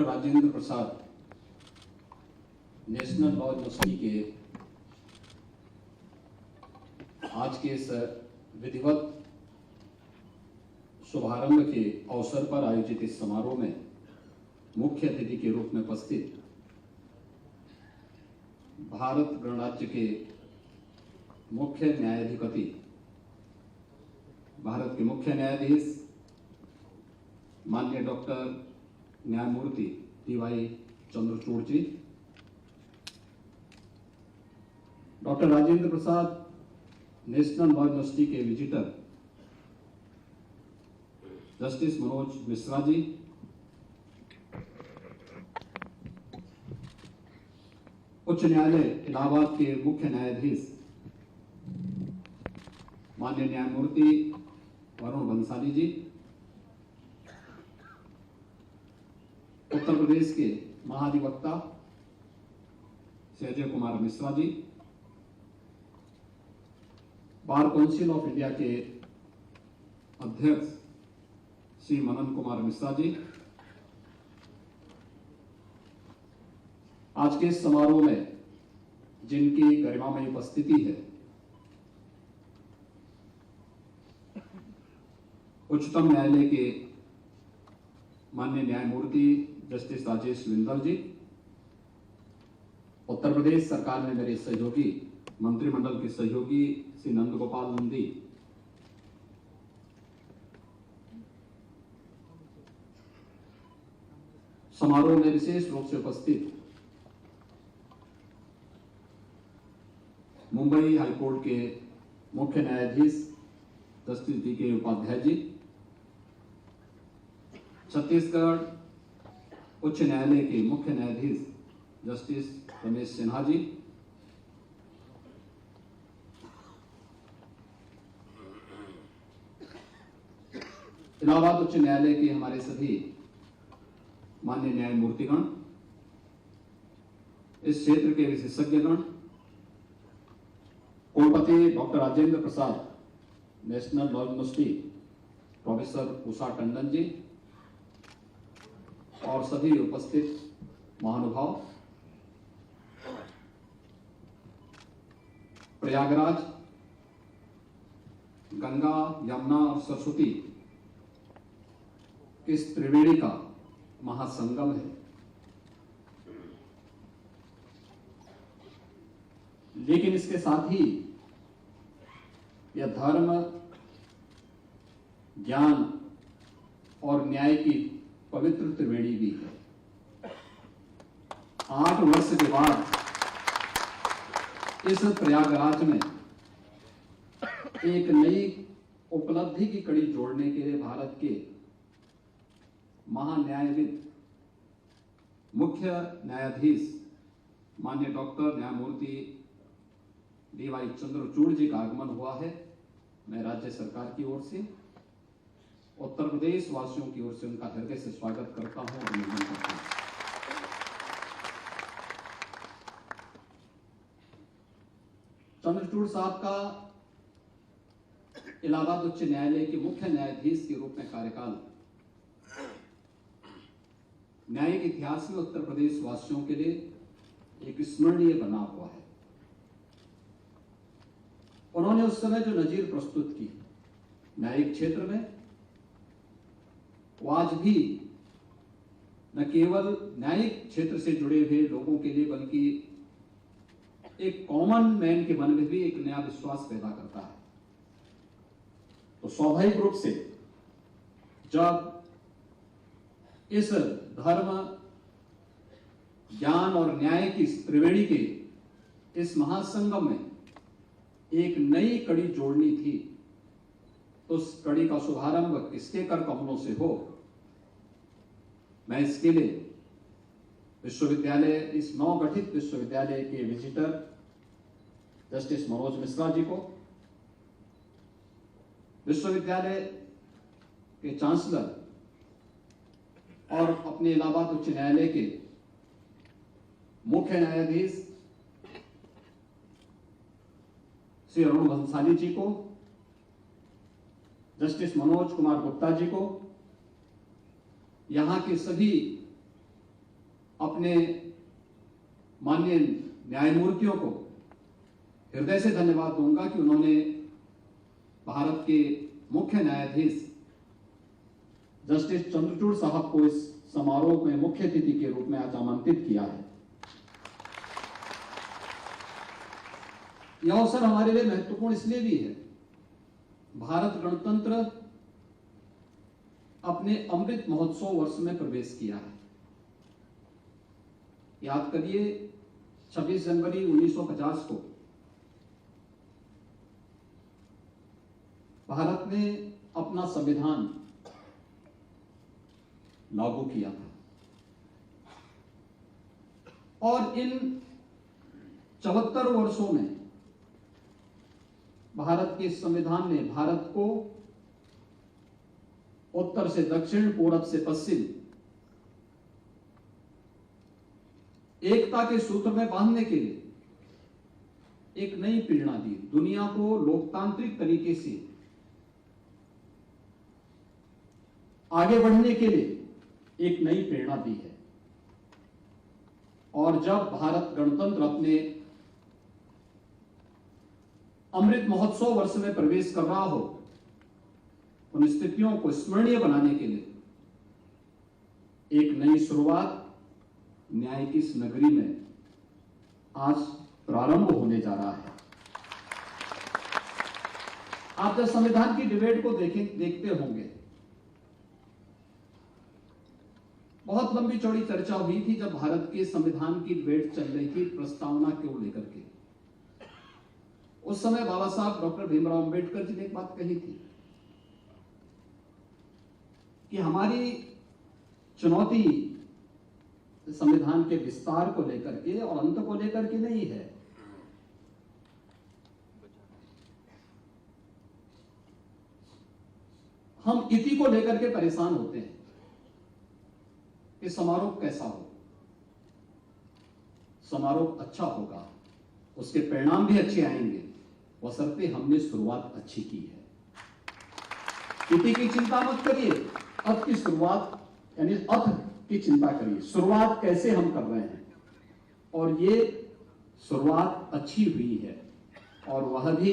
Doctor Rajendra Prasad national law university के आज के इस विधिवत शुभारंभ के अवसर पर आयोजित इस समारोह में मुख्य अतिथि के रूप में उपस्थित भारत गणराज्य के मुख्य न्यायाधिपति, भारत के मुख्य न्यायाधीश माननीय डॉक्टर न्यायमूर्ति डी.वाई. चंद्रचूड़ जी, doctor Rajendra Prasad national law university के विजिटर जस्टिस मनोज मिश्रा जी, उच्च न्यायालय इलाहाबाद के मुख्य न्यायाधीश माननीय न्यायमूर्ति वरुण बंसाली जी, उत्तर प्रदेश के महाधिवक्ता Shri Ajay Kumar Mishra ji, bar council of India के अध्यक्ष श्री मनन कुमार मिश्रा जी, आज के इस समारोह में जिनकी गरिमामयी उपस्थिति है, उच्चतम न्यायालय के माननीय न्यायमूर्ति जस्टिस राजेश विंदल जी, उत्तर प्रदेश सरकार में मेरे सहयोगी मंत्रिमंडल के सहयोगी श्री नंद गोपाल नंदी, समारोह में विशेष रूप से उपस्थित मुंबई हाईकोर्ट के मुख्य न्यायाधीश जस्टिस डी.के. उपाध्याय जी, छत्तीसगढ़ उच्च न्यायालय के मुख्य न्यायाधीश जस्टिस रमेश सिन्हा जी, इलाहाबाद उच्च न्यायालय के हमारे सभी माननीय न्यायमूर्तिगण, इस क्षेत्र के विशेषज्ञगण, कुलपति doctor Rajendra Prasad national law university professor Usha Tandon ji और सभी उपस्थित महानुभाव, प्रयागराज गंगा, यमुना और सरस्वती इस त्रिवेणी का महासंगम है, लेकिन इसके साथ ही यह धर्म, ज्ञान और न्याय की पवित्र त्रिवेणी भी है। 8 वर्ष के बाद इस प्रयागराज में एक नई उपलब्धि की कड़ी जोड़ने के लिए भारत के महान्यायविद मुख्य न्यायाधीश माननीय डॉक्टर न्यायमूर्ति डी.वाई. चंद्रचूड़ जी का आगमन हुआ है। मैं राज्य सरकार की ओर से, उत्तर प्रदेश वासियों की ओर से उनका हृदय से स्वागत करता हूं और अभिनंदन करता हूं। चंद्रचूड़ साहब का इलाहाबाद उच्च न्यायालय के मुख्य न्यायाधीश के रूप में कार्यकाल न्यायिक इतिहास में उत्तर प्रदेश वासियों के लिए एक स्मरणीय बना हुआ है। उन्होंने उस समय जो नजीर प्रस्तुत की न्यायिक क्षेत्र में, वो आज भी न केवल न्यायिक क्षेत्र से जुड़े हुए लोगों के लिए बल्कि एक कॉमन मैन के मन में भी एक नया विश्वास पैदा करता है। तो स्वाभाविक रूप से जब इस धर्म, ज्ञान और न्याय की त्रिवेणी के इस महासंगम में एक नई कड़ी जोड़नी थी, तो उस कड़ी का शुभारंभ किसके कर कमलों से हो। मैं इसके लिए विश्वविद्यालय, इस नवगठित विश्वविद्यालय के विजिटर जस्टिस मनोज मिश्रा जी को, विश्वविद्यालय के चांसलर और अपने इलाहाबाद उच्च न्यायालय के मुख्य न्यायाधीश श्री अरुण बंसाली जी को, जस्टिस मनोज कुमार गुप्ता जी को, यहाँ के सभी अपने माननीय न्यायमूर्तियों को हृदय से धन्यवाद दूंगा कि उन्होंने भारत के मुख्य न्यायाधीश जस्टिस चंद्रचूड़ साहब को इस समारोह में मुख्य अतिथि के रूप में आज आमंत्रित किया है। यह अवसर हमारे लिए महत्वपूर्ण इसलिए भी है, भारत गणतंत्र अपने अमृत महोत्सव वर्ष में प्रवेश किया है। याद करिए 26 जनवरी 1950 को भारत ने अपना संविधान लागू किया था और इन 74 वर्षों में भारत के संविधान ने भारत को उत्तर से दक्षिण, पूरब से पश्चिम एकता के सूत्र में बांधने के लिए एक नई प्रेरणा दी। दुनिया को लोकतांत्रिक तरीके से आगे बढ़ने के लिए एक नई प्रेरणा दी है। और जब भारत गणतंत्र अपने अमृत महोत्सव वर्ष में प्रवेश कर रहा हो, उन स्थितियों को स्मरणीय बनाने के लिए एक नई शुरुआत न्याय की इस नगरी में आज प्रारंभ होने जा रहा है। आप जब संविधान की डिबेट को देखते होंगे, बहुत लंबी चौड़ी चर्चा हुई थी जब भारत के संविधान की डिबेट चल रही थी प्रस्तावना को लेकर के। उस समय बाबा साहब डॉक्टर भीमराव अंबेडकर जी ने एक बात कही थी कि हमारी चुनौती संविधान के विस्तार को लेकर के और अंत को लेकर के नहीं है, हम इति को लेकर के परेशान होते हैं कि समारोह कैसा हो। समारोह अच्छा होगा, उसके परिणाम भी अच्छे आएंगे, बशर्ते हमने शुरुआत अच्छी की है। इति की चिंता मत करिए, अथ की शुरुआत यानी अथ की चिंता करिए, शुरुआत कैसे हम कर रहे हैं। और ये शुरुआत अच्छी हुई है और वह भी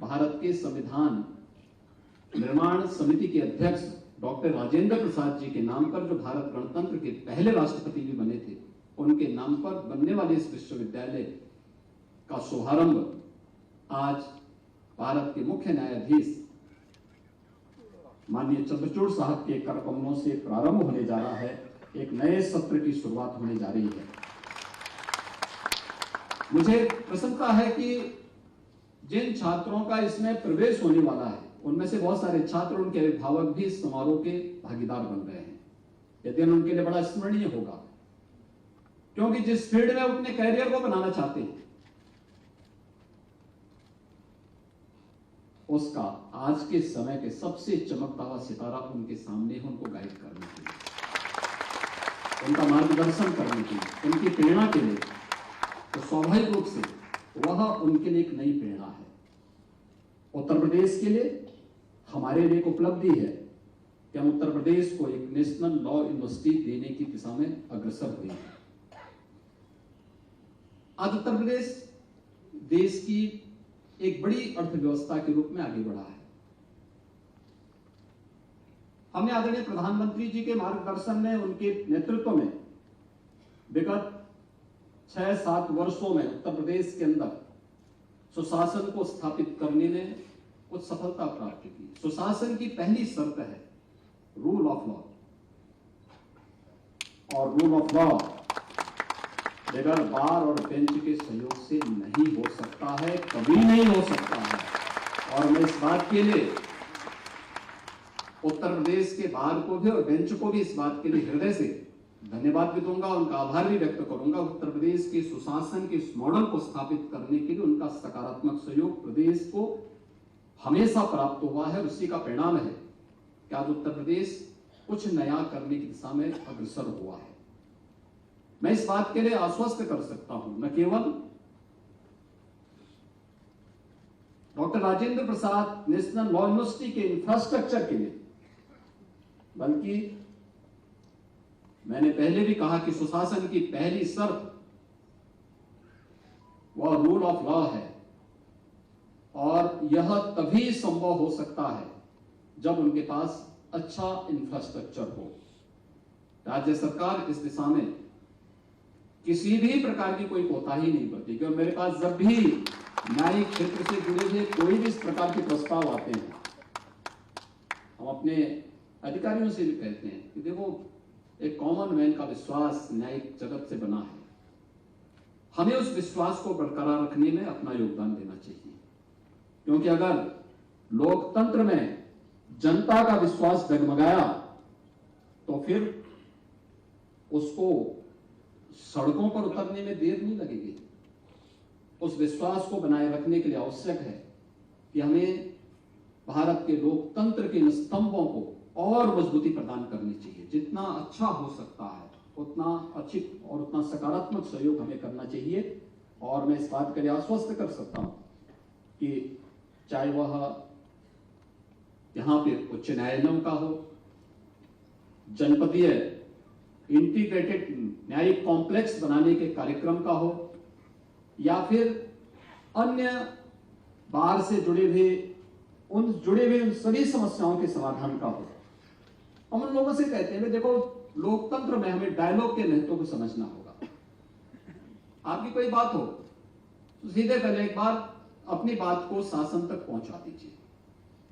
भारत के संविधान निर्माण समिति के अध्यक्ष डॉक्टर राजेंद्र प्रसाद जी के नाम पर, जो भारत गणतंत्र के पहले राष्ट्रपति भी बने थे, उनके नाम पर बनने वाले इस विश्वविद्यालय का शुभारंभ आज भारत के मुख्य न्यायाधीश माननीय चंद्रचूड़ साहब के कर कमलों से प्रारंभ होने जा रहा है। एक नए सत्र की शुरुआत होने जा रही है। मुझे प्रसन्नता है कि जिन छात्रों का इसमें प्रवेश होने वाला है, उनमें से बहुत सारे छात्र, उनके अभिभावक भी इस समारोह के भागीदार बन रहे हैं। यह दिन उनके लिए बड़ा स्मरणीय होगा, क्योंकि जिस फील्ड में अपने कैरियर को बनाना चाहते हैं, उसका आज के समय के सबसे चमकता हुआ सितारा उनके सामने है, उनको गाइड करने के लिए, उनका मार्गदर्शन करने के लिए, उनकी प्रेरणा के लिए। तो स्वाभाविक रूप से वह उनके लिए एक नई प्रेरणा है। उत्तर प्रदेश के लिए, हमारे लिए एक उपलब्धि है कि हम उत्तर प्रदेश को एक नेशनल लॉ यूनिवर्सिटी देने की दिशा में अग्रसर हुए हैं। आज उत्तर प्रदेश देश की एक बड़ी अर्थव्यवस्था के रूप में आगे बढ़ा है। हमने आदरणीय प्रधानमंत्री जी के मार्गदर्शन में, उनके नेतृत्व में विगत 6-7 वर्षों में उत्तर प्रदेश के अंदर सुशासन को स्थापित करने में कुछ सफलता प्राप्त की। सुशासन की पहली शर्त है रूल ऑफ लॉ, और रूल ऑफ लॉ बगैर बार और बेंच के सहयोग से नहीं हो सकता है, कभी नहीं हो सकता है। और मैं इस बात के लिए उत्तर प्रदेश के बार को भी और बेंच को भी इस बात के लिए हृदय से धन्यवाद भी दूंगा, उनका आभार भी व्यक्त करूंगा। उत्तर प्रदेश के सुशासन के इस मॉडल को स्थापित करने के लिए उनका सकारात्मक सहयोग प्रदेश को हमेशा प्राप्त हुआ है। उसी का परिणाम है कि आज उत्तर प्रदेश कुछ नया करने की दिशा में अग्रसर हुआ है। मैं इस बात के लिए आश्वस्त कर सकता हूं, न केवल doctor Rajendra Prasad national law university के इंफ्रास्ट्रक्चर के लिए, बल्कि मैंने पहले भी कहा कि सुशासन की पहली शर्त वह रूल ऑफ लॉ है, और यह तभी संभव हो सकता है जब उनके पास अच्छा इंफ्रास्ट्रक्चर हो। राज्य सरकार इस दिशा में किसी भी प्रकार की कोई कोताही नहीं बरती, क्योंकि मेरे पास जब भी न्यायिक क्षेत्र से जुड़े हुए कोई भी इस प्रकार के प्रस्ताव आते हैं, हम अपने अधिकारियों से भी कहते हैं कि देखो, एक कॉमन मैन का विश्वास न्यायिक जगत से बना है, हमें उस विश्वास को बरकरार रखने में अपना योगदान देना चाहिए। क्योंकि अगर लोकतंत्र में जनता का विश्वास डगमगाया तो फिर उसको सड़कों पर उतरने में देर नहीं लगेगी। उस विश्वास को बनाए रखने के लिए आवश्यक है कि हमें भारत के लोकतंत्र के इन स्तंभों को और मजबूती प्रदान करनी चाहिए। जितना अच्छा हो सकता है उतना अच्छी और उतना सकारात्मक सहयोग हमें करना चाहिए। और मैं इस बात के लिए आश्वस्त कर सकता हूं कि चाहे वह यहां पे उच्च न्यायालयों का हो, जनपदीय इंटीग्रेटेड न्यायिक कॉम्प्लेक्स बनाने के कार्यक्रम का हो, या फिर अन्य बाहर से जुड़े हुए उन सभी समस्याओं के समाधान का हो। हम उन लोगों से कहते हैं कि देखो, लोकतंत्र में हमें डायलॉग के महत्व को समझना होगा। आपकी कोई बात हो तो सीधे पहले एक बार अपनी बात को शासन तक पहुंचा दीजिए।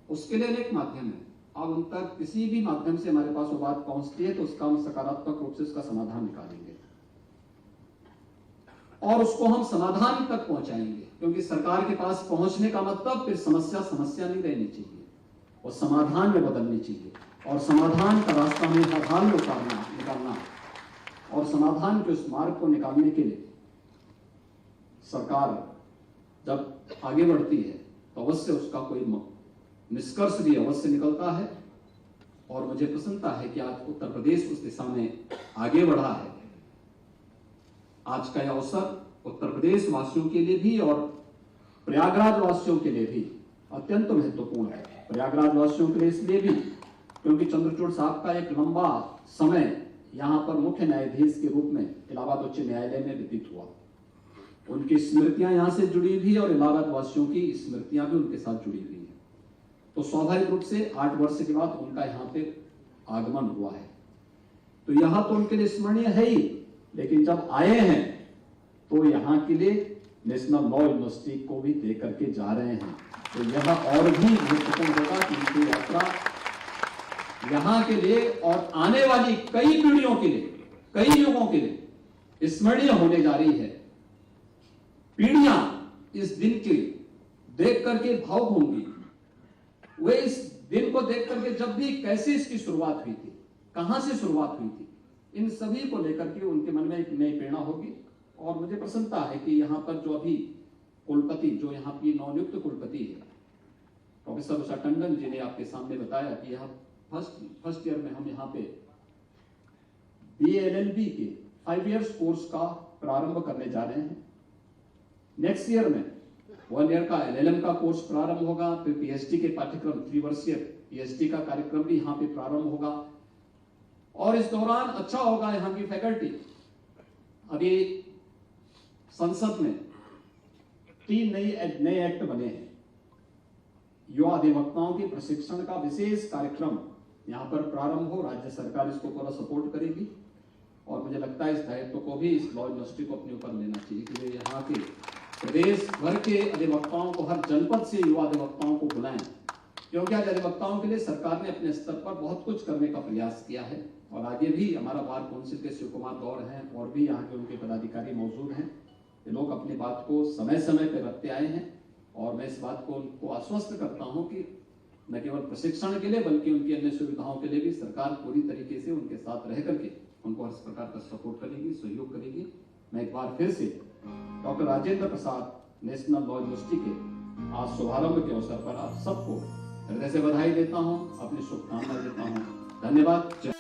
उसके लिए एक माध्यम है, आप उन तक किसी भी माध्यम से हमारे पास वो बात पहुंचती है तो उसका हम सकारात्मक रूप से उसका समाधान निकालेंगे और उसको हम समाधान तक पहुंचाएंगे। क्योंकि सरकार के पास पहुंचने का मतलब फिर समस्या नहीं रहनी चाहिए, वो समाधान में बदलनी चाहिए। और समाधान का रास्ता में हर हाल में निकालना, और समाधान के उस मार्ग को निकालने के लिए सरकार जब आगे बढ़ती है तो अवश्य उसका कोई निष्कर्ष भी अवश्य निकलता है। और मुझे प्रसन्नता है कि आज उत्तर प्रदेश उस दिशा में आगे बढ़ा है। आज का यह अवसर उत्तर प्रदेश वासियों के लिए भी और प्रयागराज वासियों के लिए भी अत्यंत महत्वपूर्ण है। प्रयागराज वासियों के लिए इसलिए भी क्योंकि चंद्रचूड़ साहब का एक लंबा समय यहां पर मुख्य न्यायाधीश के रूप में इलाहाबाद उच्च न्यायालय में व्यतीत हुआ। उनकी स्मृतियां यहां से जुड़ी हुई और इलाहाबाद वासियों की स्मृतियां भी उनके साथ जुड़ी हुई है। तो स्वाभाविक रूप से 8 वर्ष के बाद उनका यहाँ पे आगमन हुआ है। तो यह तो उनके लिए स्मरणीय है ही, लेकिन जब आए हैं तो यहाँ के लिए नेशनल लॉ यूनिवर्सिटी को भी दे करके जा रहे हैं। तो यह और भी महत्वपूर्ण होगा कि उनकी यात्रा यहाँ के लिए और आने वाली कई पीढ़ियों के लिए, कई युगों के लिए स्मरणीय होने जा रही है। पीढ़ियां इस दिन के देख करके भावुक होंगी। वे इस दिन को देख करके जब भी कैसे इसकी शुरुआत हुई थी, कहां से शुरुआत हुई थी, इन सभी को लेकर के उनके मन में एक नई प्रेरणा होगी। और मुझे प्रसन्नता है कि यहाँ पर जो अभी कुलपति, जो यहाँ की नवनियुक्त कुलपति है प्रोफेसर उषा टंडन जी ने आपके सामने बताया कि यह फर्स्ट ईयर में हम यहाँ पे BA-LLB के 5 इयर्स कोर्स का प्रारंभ करने जा रहे हैं। नेक्स्ट ईयर में 1 ईयर का LLM का कोर्स प्रारंभ होगा। फिर PhD के पाठ्यक्रम 3 वर्षीय PhD का कार्यक्रम भी यहाँ पे प्रारंभ होगा। और इस दौरान अच्छा होगा, यहाँ की फैकल्टी, अभी संसद में 3 नए एक्ट बने हैं। युवा अधिवक्ताओं के प्रशिक्षण का विशेष कार्यक्रम यहाँ पर प्रारंभ हो। राज्य सरकार इसको पूरा सपोर्ट करेगी और मुझे लगता है इस दायित्व को भी इस लॉ यूनिवर्सिटी को अपने ऊपर लेना चाहिए कि वे यहाँ के प्रदेश भर के अधिवक्ताओं को, हर जनपद से युवा अधिवक्ताओं को बुलाएं। क्योंकि आज अधिवक्ताओं के लिए सरकार ने अपने स्तर पर बहुत कुछ करने का प्रयास किया है और आगे भी हमारा बार काउंसिल के शिव कुमार गौड़ हैं और भी यहाँ के उनके पदाधिकारी मौजूद हैं। ये लोग अपनी बात को समय समय पर रखते आए हैं और मैं इस बात को उनको आश्वस्त करता हूँ कि न केवल प्रशिक्षण के लिए बल्कि उनकी अन्य सुविधाओं के लिए भी सरकार पूरी तरीके से उनके साथ रह करके उनको हर प्रकार का सपोर्ट करेगी, सहयोग करेगी। मैं एक बार फिर से doctor Rajendra Prasad national law university के आज शुभारंभ के अवसर पर आप सबको हृदय से बधाई देता हूं, अपनी शुभकामनाएं देता हूं। धन्यवाद।